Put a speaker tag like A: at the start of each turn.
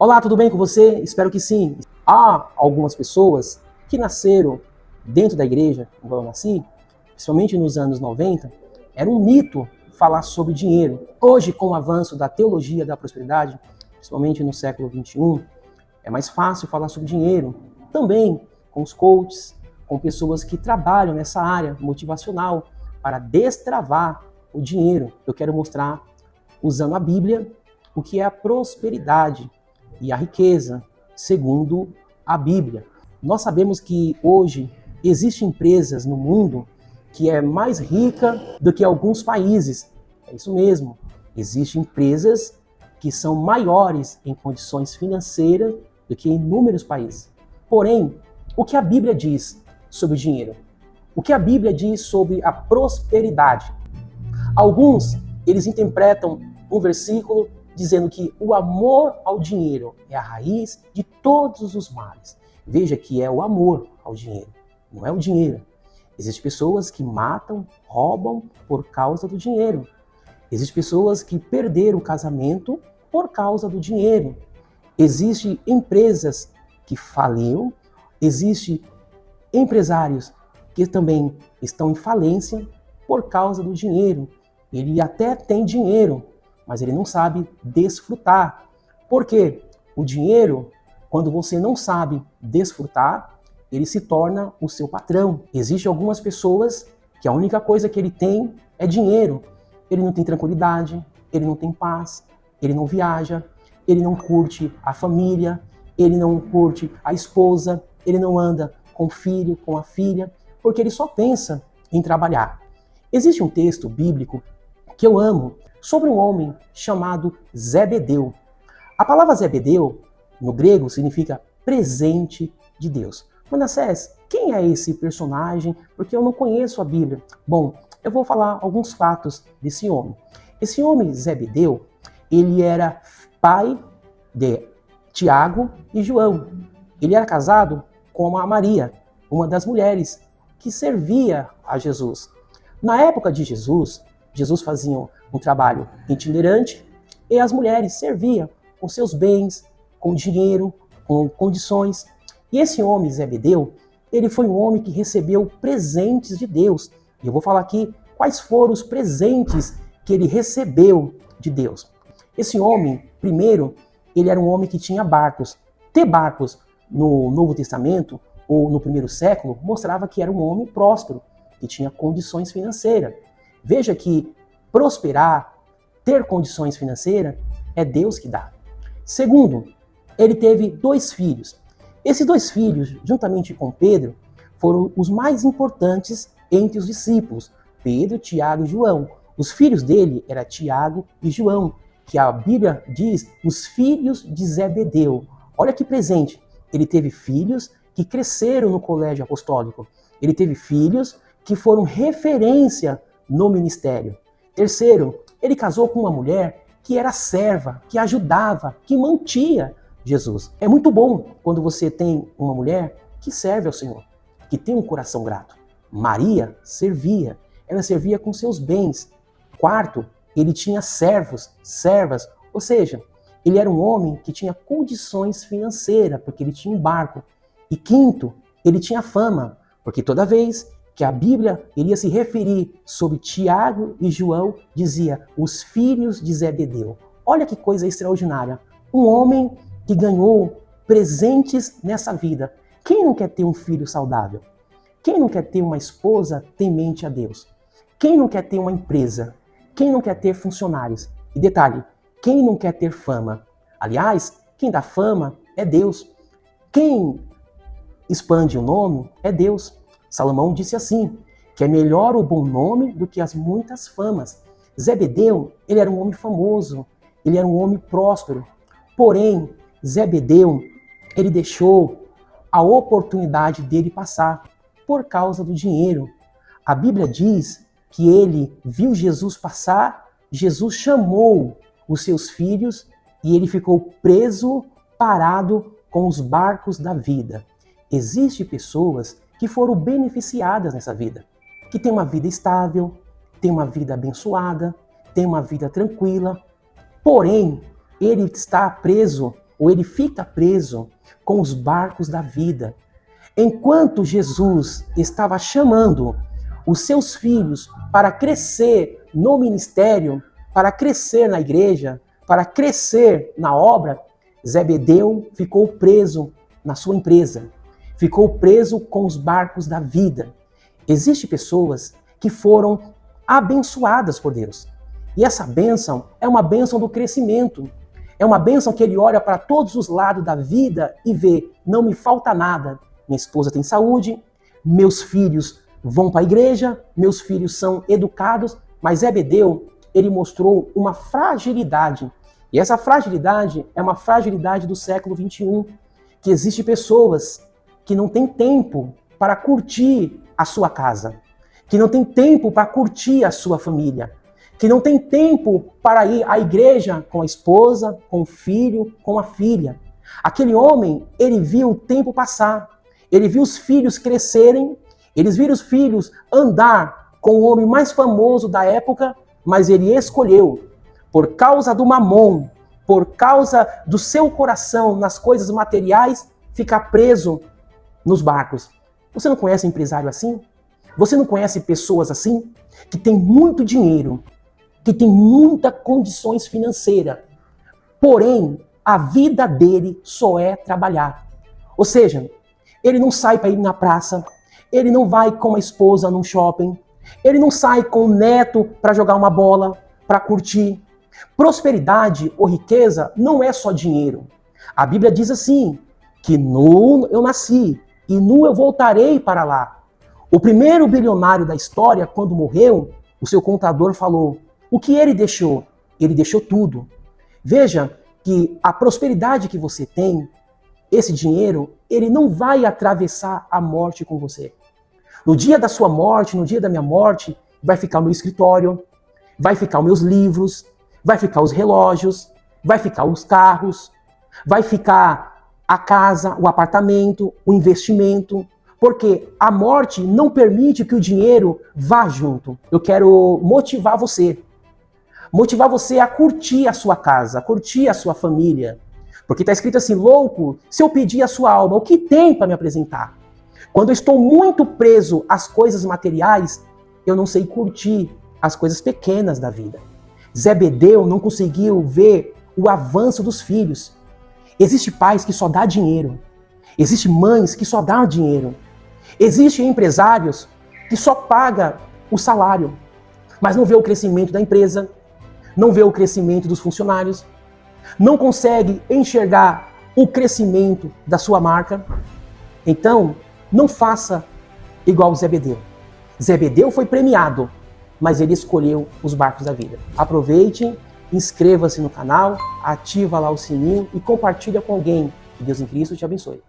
A: Olá, tudo bem com você? Espero que sim. Há algumas pessoas que nasceram dentro da igreja, como eu nasci, principalmente nos anos 90, era um mito falar sobre dinheiro. Hoje, com o avanço da teologia da prosperidade, principalmente no século XXI, é mais fácil falar sobre dinheiro. Também com os coaches, com pessoas que trabalham nessa área motivacional para destravar o dinheiro. Eu quero mostrar, usando a Bíblia, o que é a prosperidade e a riqueza, segundo a Bíblia. Nós sabemos que hoje existem empresas no mundo que é mais rica do que alguns países. É isso mesmo. Existem empresas que são maiores em condições financeiras do que inúmeros países. Porém, o que a Bíblia diz sobre o dinheiro? O que a Bíblia diz sobre a prosperidade? Alguns, eles interpretam um versículo dizendo que o amor ao dinheiro é a raiz de todos os males. Veja que é o amor ao dinheiro, não é o dinheiro. Existem pessoas que matam, roubam por causa do dinheiro. Existem pessoas que perderam o casamento por causa do dinheiro. Existem empresas que faliram, existem empresários que também estão em falência por causa do dinheiro. Ele até tem dinheiro, mas ele não sabe desfrutar. Por quê? O dinheiro, quando você não sabe desfrutar, ele se torna o seu patrão. Existem algumas pessoas que a única coisa que ele tem é dinheiro. Ele não tem tranquilidade, ele não tem paz, ele não viaja, ele não curte a família, ele não curte a esposa, ele não anda com o filho, com a filha, porque ele só pensa em trabalhar. Existe um texto bíblico que eu amo, sobre um homem chamado Zebedeu. A palavra Zebedeu, no grego, significa presente de Deus. Manassés, quem é esse personagem? Porque eu não conheço a Bíblia. Bom, eu vou falar alguns fatos desse homem. Esse homem, Zebedeu, ele era pai de Tiago e João. Ele era casado com a Maria, uma das mulheres que servia a Jesus. Na época de Jesus fazia um trabalho itinerante e as mulheres serviam com seus bens, com dinheiro, com condições. E esse homem, Zebedeu, ele foi um homem que recebeu presentes de Deus. E eu vou falar aqui quais foram os presentes que ele recebeu de Deus. Esse homem, primeiro, ele era um homem que tinha barcos. Ter barcos no Novo Testamento, ou no primeiro século, mostrava que era um homem próspero, que tinha condições financeiras. Veja que prosperar, ter condições financeiras, é Deus que dá. Segundo, ele teve 2 filhos. Esses 2 filhos, juntamente com Pedro, foram os mais importantes entre os discípulos, Pedro, Tiago e João. Os filhos dele eram Tiago e João, que a Bíblia diz os filhos de Zebedeu. Olha que presente, ele teve filhos que cresceram no colégio apostólico. Ele teve filhos que foram referência no ministério. Terceiro, ele casou com uma mulher que era serva, que ajudava, que mantinha Jesus. É muito bom quando você tem uma mulher que serve ao Senhor, que tem um coração grato. Maria servia, ela servia com seus bens. Quarto, ele tinha servos, servas, ou seja, ele era um homem que tinha condições financeiras, porque ele tinha um barco. E quinto, ele tinha fama, porque toda vez que a Bíblia iria se referir sobre Tiago e João, dizia os filhos de Zebedeu. Olha que coisa extraordinária. Um homem que ganhou presentes nessa vida. Quem não quer ter um filho saudável? Quem não quer ter uma esposa temente a Deus? Quem não quer ter uma empresa? Quem não quer ter funcionários? E detalhe, quem não quer ter fama? Aliás, quem dá fama é Deus. Quem expande o nome é Deus. Salomão disse assim, que é melhor o bom nome do que as muitas famas. Zebedeu, ele era um homem famoso, ele era um homem próspero. Porém, Zebedeu, ele deixou a oportunidade dele passar por causa do dinheiro. A Bíblia diz que ele viu Jesus passar, Jesus chamou os seus filhos e ele ficou preso, parado com os barcos da vida. Existem pessoas que foram beneficiadas nessa vida, que têm uma vida estável, têm uma vida abençoada, têm uma vida tranquila, porém, ele está preso ou ele fica preso com os barcos da vida. Enquanto Jesus estava chamando os seus filhos para crescer no ministério, para crescer na igreja, para crescer na obra, Zebedeu ficou preso na sua empresa, ficou preso com os barcos da vida. Existem pessoas que foram abençoadas por Deus. E essa bênção é uma bênção do crescimento. É uma bênção que ele olha para todos os lados da vida e vê, não me falta nada. Minha esposa tem saúde, meus filhos vão para a igreja, meus filhos são educados, mas Zebedeu, ele mostrou uma fragilidade. E essa fragilidade é uma fragilidade do século 21, que existe pessoas que não têm tempo para curtir a sua casa, que não tem tempo para curtir a sua família, que não tem tempo para ir à igreja com a esposa, com o filho, com a filha. Aquele homem, ele viu o tempo passar, ele viu os filhos crescerem, eles viram os filhos andar com o homem mais famoso da época, mas ele escolheu, por causa do mamon, por causa do seu coração nas coisas materiais, ficar preso nos barcos. Você não conhece empresário assim? Você não conhece pessoas assim? Que tem muito dinheiro, que tem muitas condições financeiras, porém, a vida dele só é trabalhar. Ou seja, ele não sai para ir na praça, ele não vai com a esposa num shopping, ele não sai com o neto para jogar uma bola, para curtir. Prosperidade ou riqueza não é só dinheiro. A Bíblia diz assim, que nu eu nasci e nu eu voltarei para lá. O primeiro bilionário da história, quando morreu, o seu contador falou, o que ele deixou? Ele deixou tudo. Veja que a prosperidade que você tem, esse dinheiro, ele não vai atravessar a morte com você. No dia da sua morte, no dia da minha morte, vai ficar o meu escritório, vai ficar os meus livros, vai ficar os relógios, vai ficar os carros, vai ficar a casa, o apartamento, o investimento, porque a morte não permite que o dinheiro vá junto. Eu quero motivar você a curtir a sua casa, a curtir a sua família. Porque está escrito assim, louco, se eu pedir a sua alma, o que tem para me apresentar? Quando eu estou muito preso às coisas materiais, eu não sei curtir as coisas pequenas da vida. Zebedeu não conseguiu ver o avanço dos filhos. Existem pais que só dão dinheiro. Existem mães que só dão dinheiro. Existem empresários que só pagam o salário, mas não vê o crescimento da empresa, não vê o crescimento dos funcionários, não consegue enxergar o crescimento da sua marca. Então, não faça igual Zebedeu. Zebedeu foi premiado, mas ele escolheu os barcos da vida. Aproveite, inscreva-se no canal, ativa lá o sininho e compartilha com alguém. Que Deus em Cristo te abençoe.